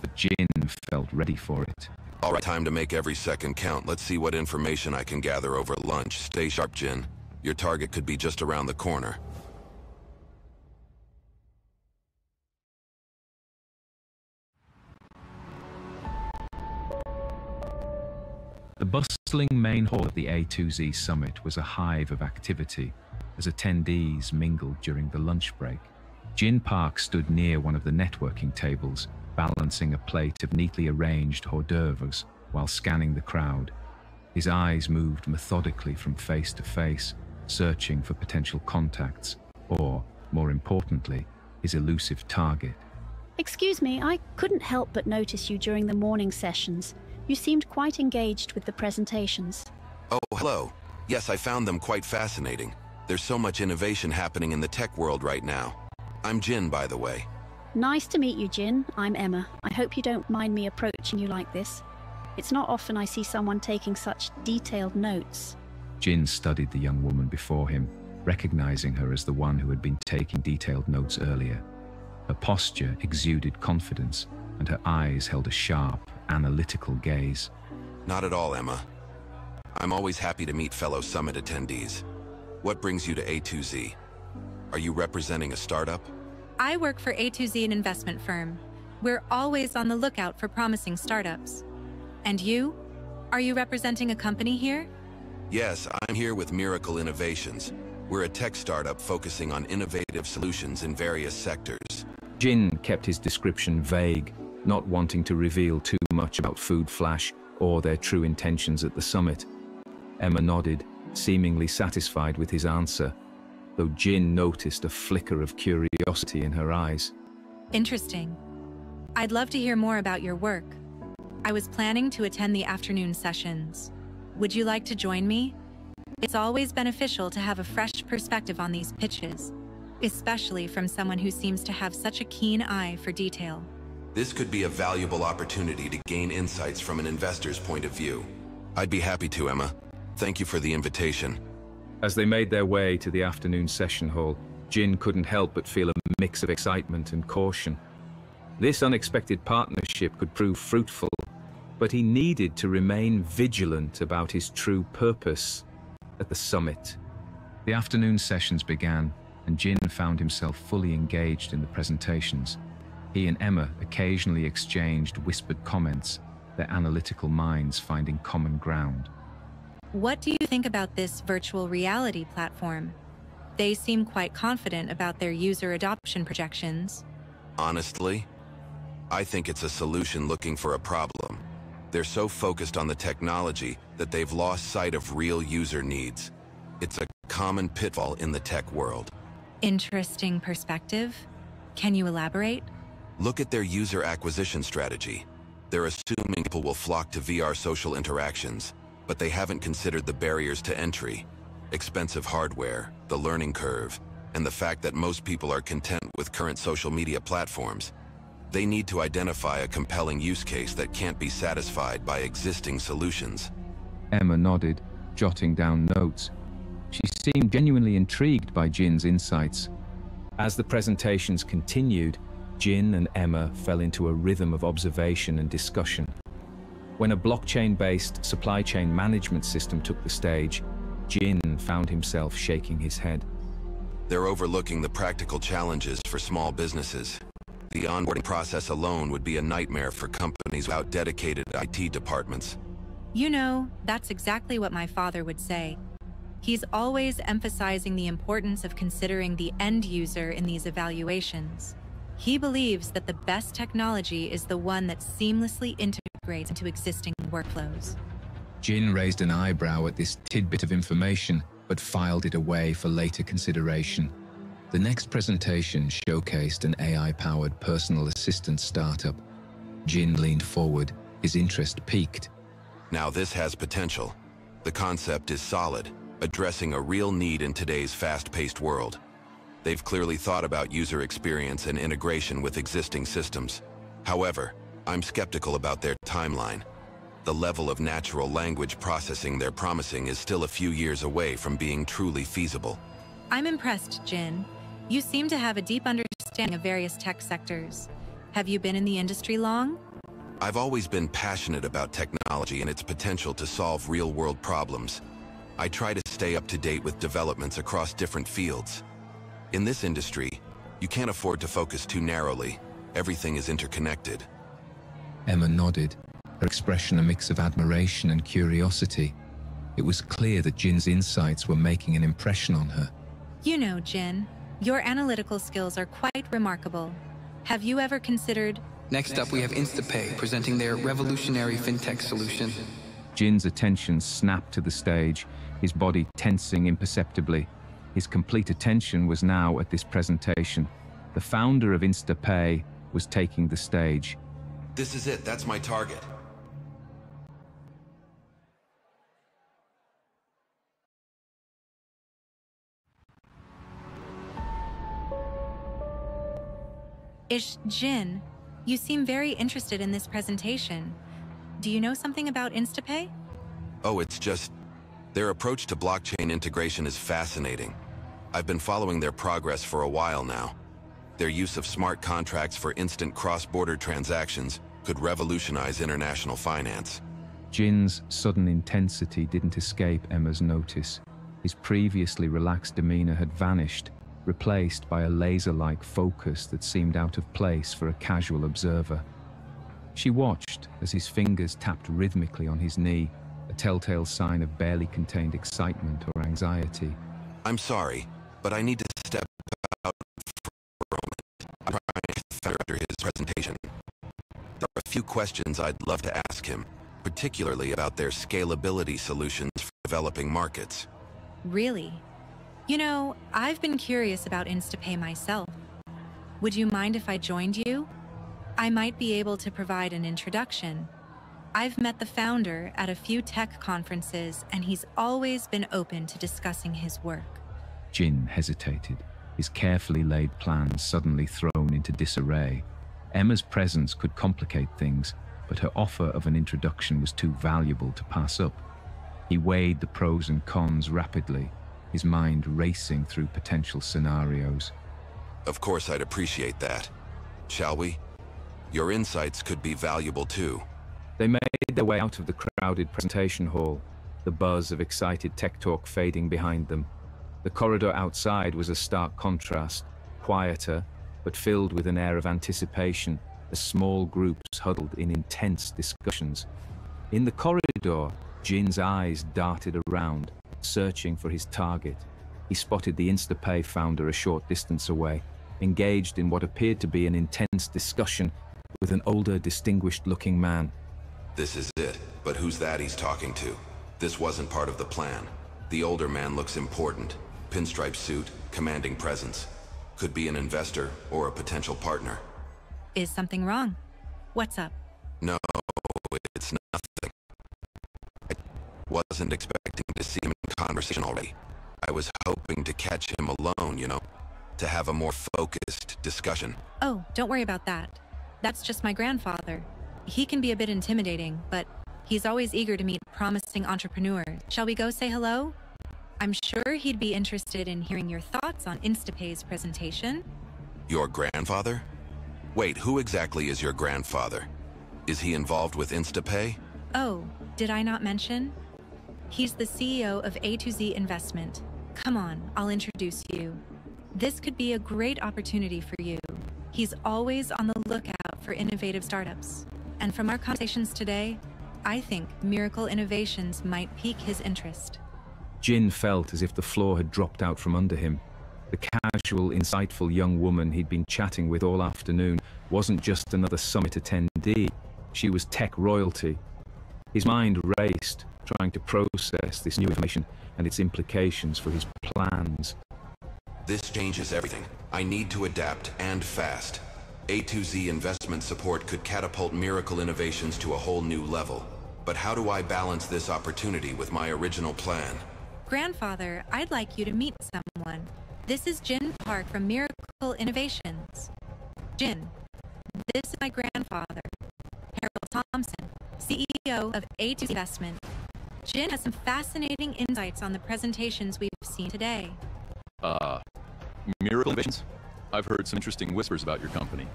but Jin felt ready for it. All right, time to make every second count. Let's see what information I can gather over lunch. Stay sharp, Jin. Your target could be just around the corner. The bustling main hall of the A2Z summit was a hive of activity as attendees mingled during the lunch break. Jin Park stood near one of the networking tables, balancing a plate of neatly arranged hors d'oeuvres while scanning the crowd. His eyes moved methodically from face to face, searching for potential contacts, or, more importantly, his elusive target. Excuse me, I couldn't help but notice you during the morning sessions. You seemed quite engaged with the presentations. Oh, hello. Yes, I found them quite fascinating. There's so much innovation happening in the tech world right now. I'm Jin, by the way. Nice to meet you, Jin. I'm Emma. I hope you don't mind me approaching you like this. It's not often I see someone taking such detailed notes. Jin studied the young woman before him, recognizing her as the one who had been taking detailed notes earlier. Her posture exuded confidence, and her eyes held a sharp, analytical gaze. Not at all, Emma. I'm always happy to meet fellow summit attendees. What brings you to A2Z? Are you representing a startup? I work for A2Z, an investment firm. We're always on the lookout for promising startups. And you? Are you representing a company here? Yes, I'm here with Miracle Innovations. We're a tech startup focusing on innovative solutions in various sectors. Jin kept his description vague, not wanting to reveal too much about Food Flash or their true intentions at the summit. Emma nodded, seemingly satisfied with his answer, though Jin noticed a flicker of curiosity in her eyes. Interesting. I'd love to hear more about your work. I was planning to attend the afternoon sessions. would you like to join me? It's always beneficial to have a fresh perspective on these pitches, especially from someone who seems to have such a keen eye for detail. This could be a valuable opportunity to gain insights from an investor's point of view. I'd be happy to, Emma. Thank you for the invitation. As they made their way to the afternoon session hall, Jin couldn't help but feel a mix of excitement and caution. This unexpected partnership could prove fruitful, but he needed to remain vigilant about his true purpose at the summit. The afternoon sessions began, and Jin found himself fully engaged in the presentations. He and Emma occasionally exchanged whispered comments, their analytical minds finding common ground. What do you think about this virtual reality platform? They seem quite confident about their user adoption projections. Honestly, I think it's a solution looking for a problem. They're so focused on the technology that they've lost sight of real user needs. It's a common pitfall in the tech world. Interesting perspective. Can you elaborate? Look at their user acquisition strategy. They're assuming people will flock to VR social interactions, but they haven't considered the barriers to entry, expensive hardware, the learning curve, and the fact that most people are content with current social media platforms. They need to identify a compelling use case that can't be satisfied by existing solutions. Emma nodded, jotting down notes. She seemed genuinely intrigued by Jin's insights. As the presentations continued, Jin and Emma fell into a rhythm of observation and discussion. When a blockchain-based supply chain management system took the stage, Jin found himself shaking his head. They're overlooking the practical challenges for small businesses. The onboarding process alone would be a nightmare for companies without dedicated IT departments. You know, that's exactly what my father would say. He's always emphasizing the importance of considering the end user in these evaluations. He believes that the best technology is the one that seamlessly integrates into existing workflows. Jin raised an eyebrow at this tidbit of information, but filed it away for later consideration. The next presentation showcased an AI-powered personal assistant startup. Jin leaned forward, his interest piqued. Now this has potential. The concept is solid, addressing a real need in today's fast-paced world. They've clearly thought about user experience and integration with existing systems. However, I'm skeptical about their timeline. The level of natural language processing they're promising is still a few years away from being truly feasible. I'm impressed, Jin. You seem to have a deep understanding of various tech sectors. Have you been in the industry long? I've always been passionate about technology and its potential to solve real-world problems. I try to stay up to date with developments across different fields. In this industry, you can't afford to focus too narrowly. Everything is interconnected. Emma nodded, her expression a mix of admiration and curiosity. It was clear that Jin's insights were making an impression on her. You know, Jin, your analytical skills are quite remarkable. Have you ever considered... Next up, we have InstaPay presenting their revolutionary fintech solution. Jin's attention snapped to the stage, his body tensing imperceptibly. His complete attention was now at this presentation. The founder of InstaPay was taking the stage. This is it, that's my target. Jin, you seem very interested in this presentation. Do you know something about InstaPay? Oh, it's just... their approach to blockchain integration is fascinating. I've been following their progress for a while now. Their use of smart contracts for instant cross-border transactions could revolutionize international finance. Jin's sudden intensity didn't escape Emma's notice. His previously relaxed demeanor had vanished, replaced by a laser-like focus that seemed out of place for a casual observer. She watched as his fingers tapped rhythmically on his knee, a telltale sign of barely contained excitement or anxiety. I'm sorry, but I need to step out for a moment. I'm trying to figure after his presentation. There are a few questions I'd love to ask him, particularly about their scalability solutions for developing markets. Really? You know, I've been curious about InstaPay myself. Would you mind if I joined you? I might be able to provide an introduction. I've met the founder at a few tech conferences, and he's always been open to discussing his work. Jin hesitated, his carefully laid plans suddenly thrown into disarray. Emma's presence could complicate things, but her offer of an introduction was too valuable to pass up. He weighed the pros and cons rapidly, his mind racing through potential scenarios. Of course, I'd appreciate that. Shall we? Your insights could be valuable too. They made their way out of the crowded presentation hall, the buzz of excited tech talk fading behind them. The corridor outside was a stark contrast, quieter, but filled with an air of anticipation, as small groups huddled in intense discussions. In the corridor, Jin's eyes darted around, searching for his target. He spotted the Instapay founder a short distance away, engaged in what appeared to be an intense discussion with an older, distinguished-looking man. This is it, but who's that he's talking to? This wasn't part of the plan. The older man looks important. Pinstripe suit, commanding presence. Could be an investor or a potential partner. Is something wrong? What's up? No, it's nothing. I wasn't expecting to see him in conversation already. I was hoping to catch him alone, you know, to have a more focused discussion. Oh, don't worry about that. That's just my grandfather. He can be a bit intimidating, but he's always eager to meet promising entrepreneurs. Shall we go say hello? I'm sure he'd be interested in hearing your thoughts on Instapay's presentation. Your grandfather? Wait, who exactly is your grandfather? Is he involved with Instapay? Oh, did I not mention? He's the CEO of A2Z Investment. Come on, I'll introduce you. This could be a great opportunity for you. He's always on the lookout for innovative startups. And from our conversations today, I think Miracle Innovations might pique his interest. Jin felt as if the floor had dropped out from under him. The casual, insightful young woman he'd been chatting with all afternoon wasn't just another summit attendee. She was tech royalty. His mind raced, trying to process this new information and its implications for his plans. This changes everything. I need to adapt, and fast. A2Z investment support could catapult Miracle Innovations to a whole new level. But how do I balance this opportunity with my original plan? Grandfather, I'd like you to meet someone. This is Jin Park from Miracle Innovations. Jin, this is my grandfather, Harold Thompson, CEO of A2Z Investment. Jin has some fascinating insights on the presentations we've seen today. Miracle Innovations? I've heard some interesting whispers about your company.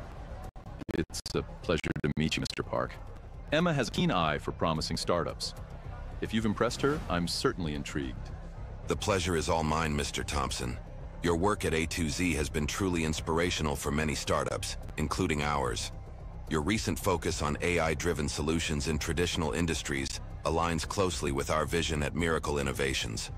It's a pleasure to meet you, Mr. Park. Emma has a keen eye for promising startups. If you've impressed her, I'm certainly intrigued. The pleasure is all mine, Mr. Thompson. Your work at A2Z has been truly inspirational for many startups, including ours. Your recent focus on AI-driven solutions in traditional industries aligns closely with our vision at Miracle Innovations.